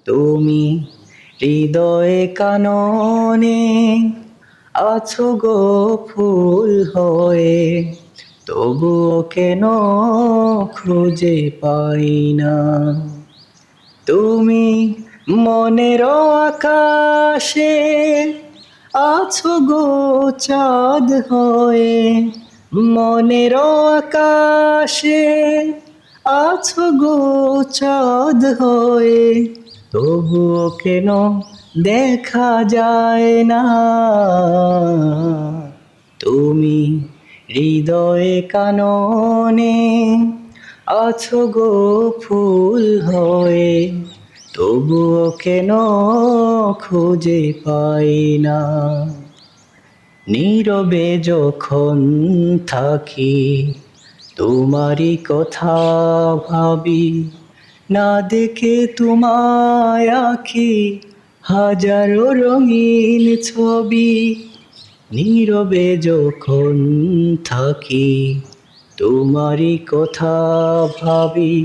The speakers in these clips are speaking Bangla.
তুমি হৃদয়ে কাননে আছো গো ফুল হয়ে, তবুও কেন খুঁজে পাই না। তুমি মনের আকাশে আছো গো চাঁদ হয়ে, মনের আকাশে আছো গো চাঁদ হয়ে, তবুও কেন দেখা যায় না। তুমি হৃদয়ে কাননে আছো গো ফুল হয়ে, তবুও কেন খুঁজে পাই না। নীরবে যখন থাকি তোমারই কথা ভাবি, না দেখে তোমায় আঁকি হাজারো রঙিন ছবি। নীরবে যখন থাকি তোমারই কথা ভাবি,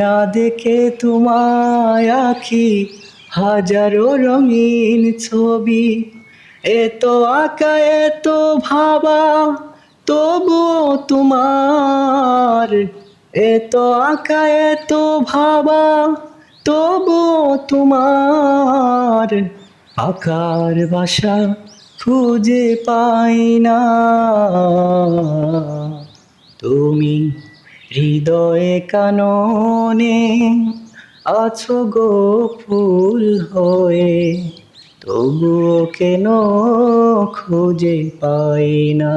না দেখে তোমায় আঁকি হাজারো রঙিন ছবি। এত আঁকা এত ভাবা তবুও তোমার, এত আঁকা এত ভাবা তবুও তোমার আকার ভাষা খুঁজে পাই না। তুমি হৃদয়ে কাননে আছো গো ফুল হয়ে, তবুও কেন খুঁজে পাই না।